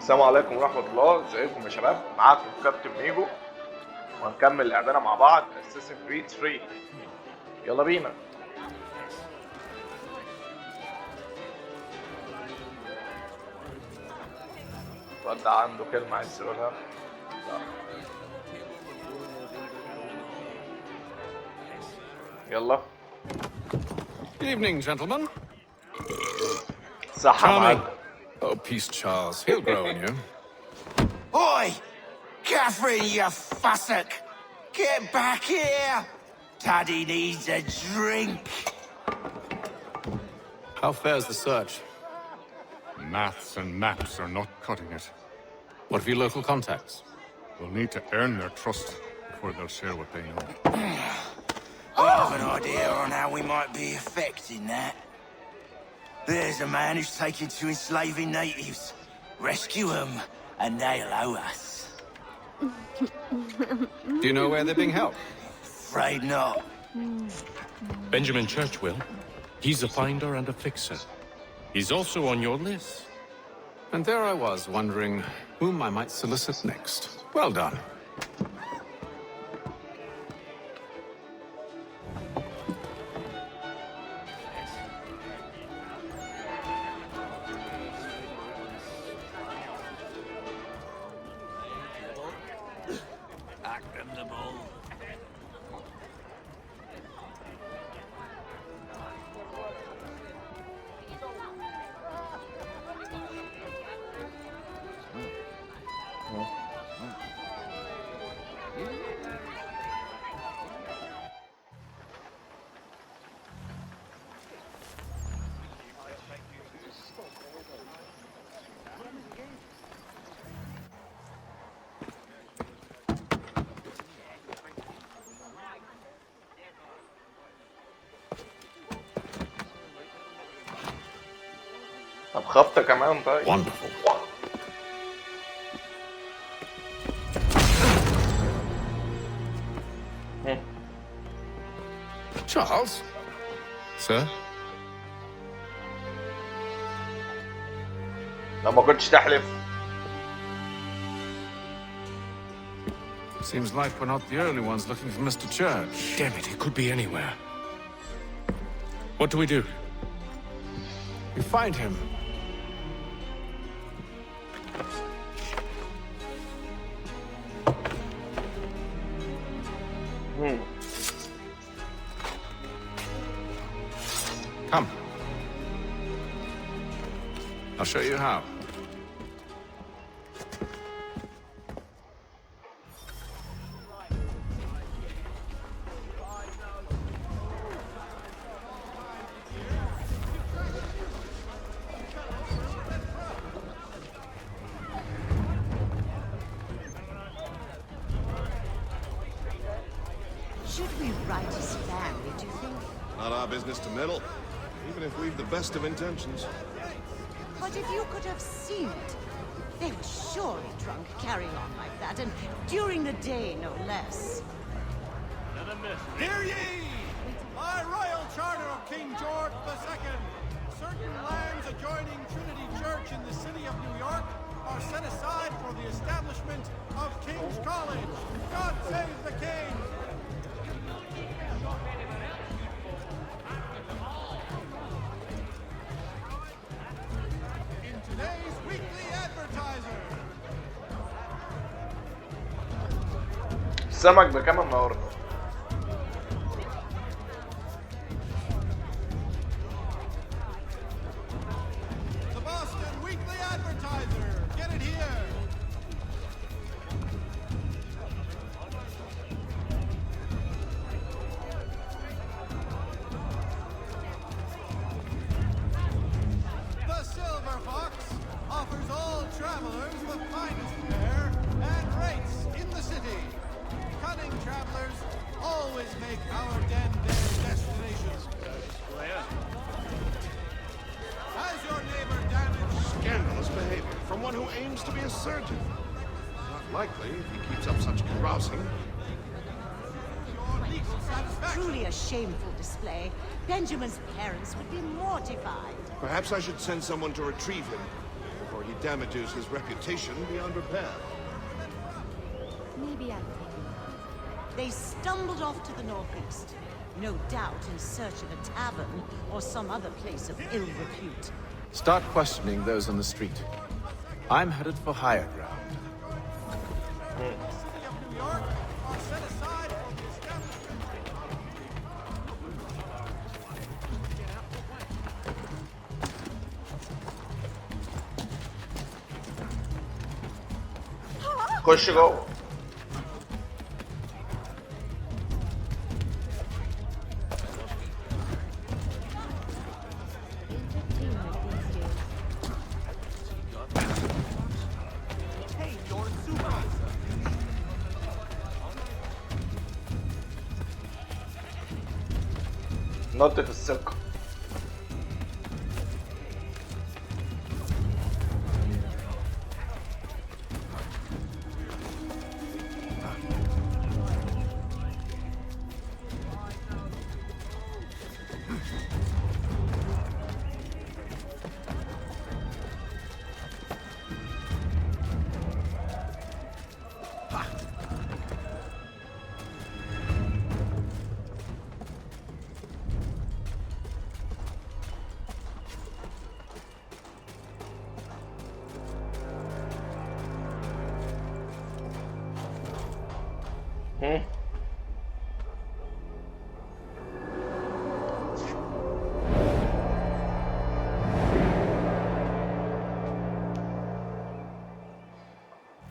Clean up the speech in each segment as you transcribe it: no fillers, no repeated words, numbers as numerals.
السلام عليكم ورحمة الله، ازيكم يا شباب؟ معاكم كابتن ميجو وهنكمل لعبنا مع بعض اساسن كريد 3. يلا بينا. الواد ده عنده كلمة عايز يقولها. يلا. Good evening, gentlemen. صحة معاك. Oh, peace, Charles. He'll grow on you. Oi! Catherine, you fussock! Get back here! Taddy needs a drink. How fares the search? Maths and maps are not cutting it. What of your local contacts? We'll need to earn their trust before they'll share what they know. I have an idea on how we might be affecting that. There's a man who's taken to enslaving natives. Rescue them, and they'll owe us. Do you know where they're being held? Afraid not. Benjamin Church will. He's a finder and a fixer. He's also on your list. And there I was, wondering whom I might solicit next. Well done. طب خبطة كمان طيب. Wonderful. Charles? Sir? لو ما كنتش تحلف. Seems like we're not the only ones looking for Mr. Church. Damn it, it could be anywhere. What do we do? We find him. Come. I'll show you how. Should we write his family, do you think? Not our business to meddle, even if we've the best of intentions. But if you could have seen it, they were surely drunk carrying on like that, and during the day, no less. Hear ye! By royal charter of King George II, certain lands adjoining Trinity Church in the city of New York are set aside for the establishment of King's College. God save the King! In today's weekly advertiser. السمك بكام النهارده؟ The Boston Weekly Advertiser. Get it here. The Silver Fox offers all travelers the finest fare and rates in the city. Cunning travelers always make our den their destination. Has your neighbor damaged? Scandalous behavior from one who aims to be a surgeon. Not likely if he keeps up such carousing. Your least satisfaction. Truly a shameful display. Benjamin's parents would be mortified. Perhaps I should send someone to retrieve him before he damages his reputation beyond repair. Maybe I'll They stumbled off to the northeast, no doubt in search of a tavern or some other place of ill repute. Start questioning those on the street. I'm headed for higher ground. City of New York are set aside for the establishment. خش جوه. نط في السكة.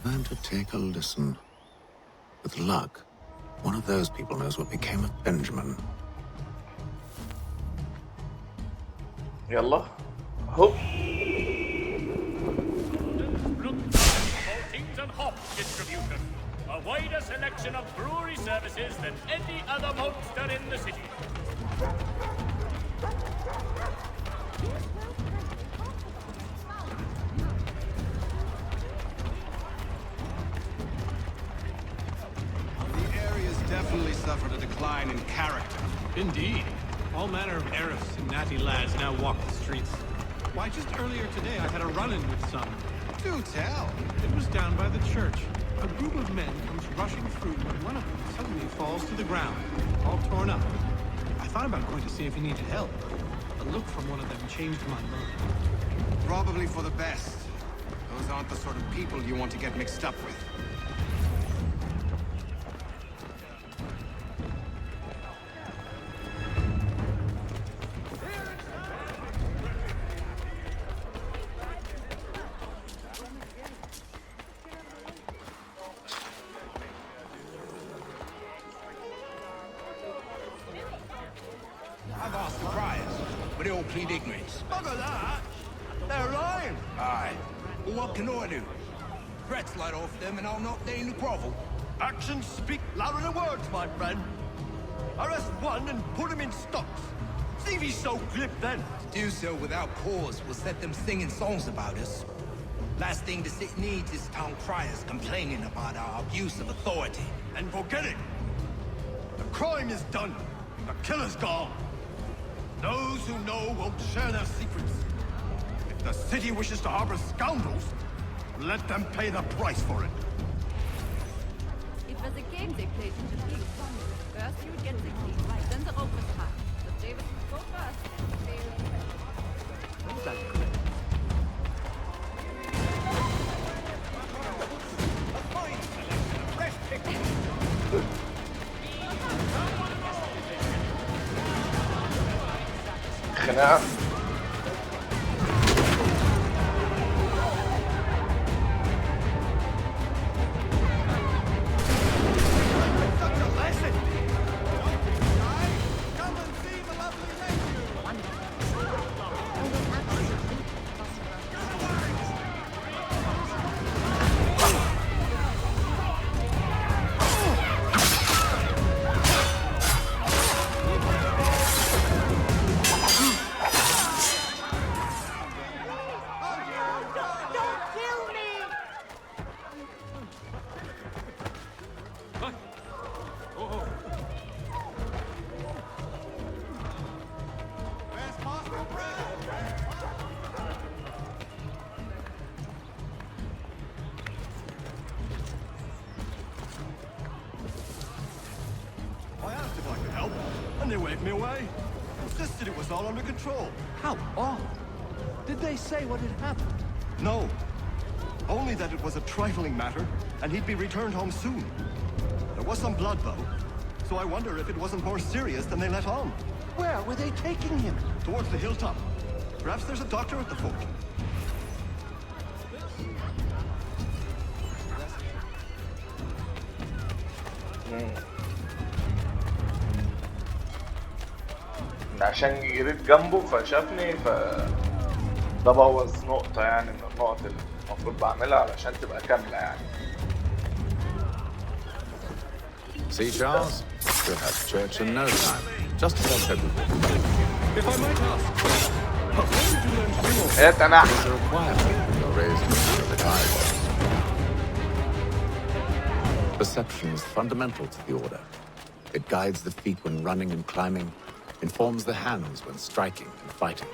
Time to take a listen. With luck, one of those people knows what became of Benjamin. يلا هوب. Maltings and hops distribution. A wider selection of brewery services than any other maltster in the city. The area's definitely suffered a decline in character. Indeed. All manner of Arifs and natty lads now walk the streets. Why, just earlier today I had a run-in with some. Do tell. It was down by the church. A group of men comes rushing through, but one of them suddenly falls to the ground, all torn up. I thought about going to see if he needed help. A look from one of them changed my mind. Probably for the best. Those aren't the sort of people you want to get mixed up with. I've asked the friars, but they all plead ignorance. Bugger that! They're lying! Aye. Well, what can I do? Threats light off them and I'll knock down the grovel. Actions speak louder than words, my friend. Arrest one and put him in stocks. See if he's so glib then. To do so without cause will set them singing songs about us. Last thing the city needs is town criers complaining about our abuse of authority. And forget it. The crime is done. The killer's gone. Those who know won't share their secrets. If the city wishes to harbor scoundrels, let them pay the price for it. It was a game they played in the league. First you would get the key, then the rope was tied. So David would go first and fail the rest. خناقة. Such a lesson! Come and see the lovely venue! they waved me away. Insisted it was all under control. How odd. Did they say what had happened? No. Only that it was a trifling matter, and he'd be returned home soon. There was some blood, though. So I wonder if it wasn't more serious than they let on. Where were they taking him? Towards the hilltop. Perhaps there's a doctor at the fort. عشان جريت جنبه فشافني ده بوظ نقطة يعني من النقط اللي المفروض بعملها علشان تبقى كاملة يعني. See, Charles? We'll have church in no time. Just as I said before. If I might ask, how did you learn to do all this? It's a requirement when you're raised in the dialogue. Perception is fundamental to the order. It guides the feet when running and climbing, informs the hands when striking and fighting.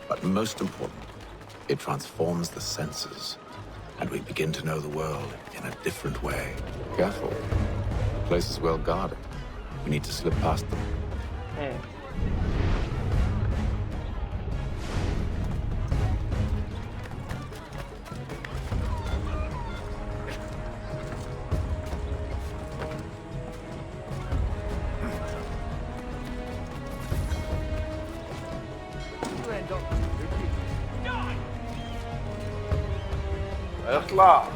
But most important, it transforms the senses, and we begin to know the world in a different way. Careful. The place is well guarded. We need to slip past them. اطلع.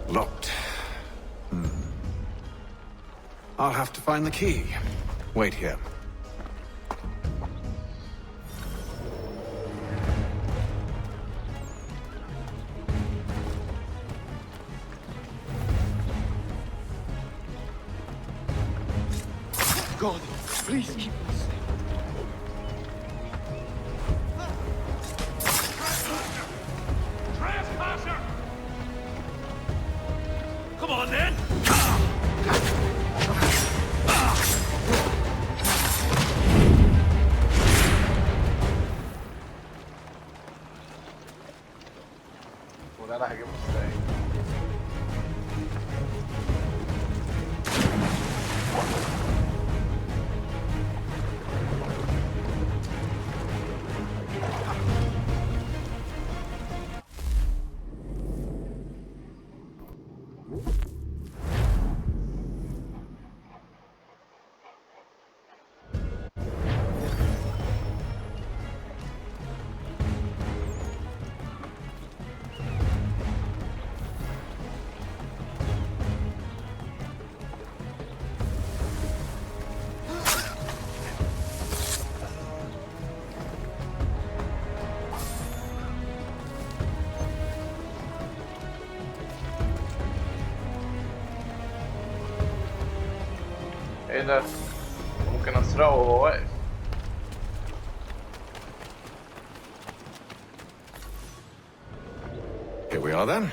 Locked. I'll have to find the key. Wait here. God, please keep us safe. Trespasser! Come on, then! وده انا هجيبه ازاي؟ ايه ده؟ ممكن اسرقه وهو واقف. Here we are then.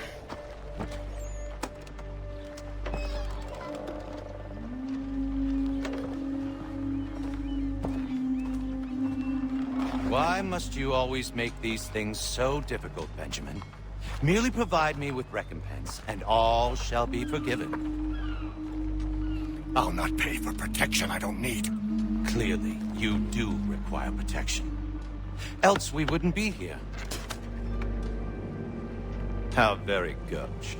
Why must you always make these things so difficult, Benjamin? Merely provide me with recompense, and all shall be forgiven. I'll not pay for protection I don't need. Clearly, you do require protection. Else we wouldn't be here. How very gauche.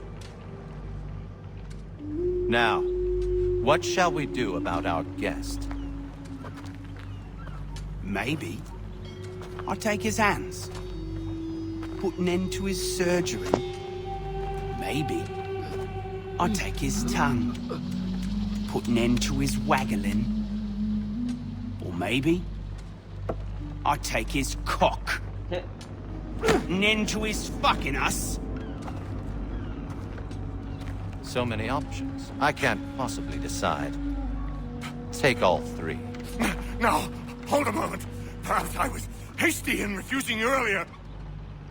Now, what shall we do about our guest? Maybe I'll take his hands. Put an end to his surgery. Maybe I'll take his tongue. Put an end to his waggling. Or maybe I'll take his cock. An end to his fucking us. So many options. I can't possibly decide. Take all three. No, hold a moment. Perhaps I was hasty in refusing you earlier.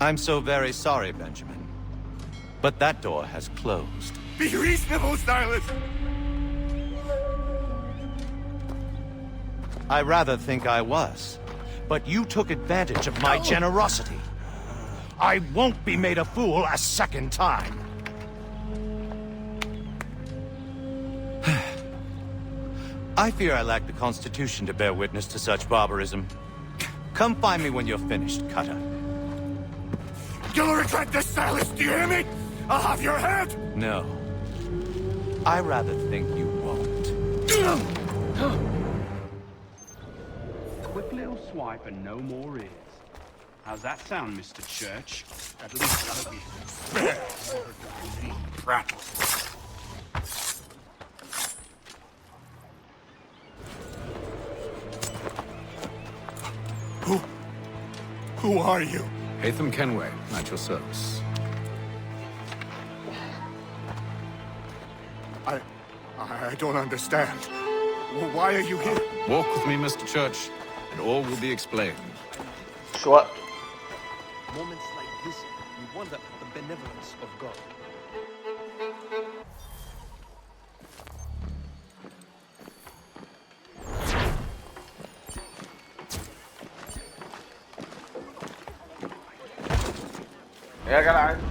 I'm so very sorry, Benjamin. But that door has closed. Be reasonable, Stylist! I rather think I was. But you took advantage of my generosity. I won't be made a fool a second time. I fear I lack the constitution to bear witness to such barbarism. Come find me when you're finished, Cutter. You'll regret this, Stylist, do you hear me? I'll have your head! No. I rather think you won't. Quick little swipe and no more is. How's that sound, Mr. Church? At least I'll be fair. Prattle. Who are you? Haytham Kenway, at your service. I don't understand. Why are you here? Walk with me, Mr. Church, and all will be explained. What? Moments like this, we wonder at the benevolence of God. يا جدع انت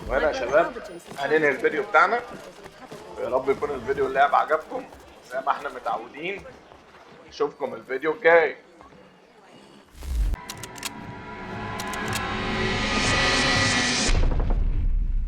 وهنا يا شباب هننهي الفيديو بتاعنا. يا رب يكون الفيديو اللعب عجبكم زي ما احنا متعودين. نشوفكم الفيديو الجاي.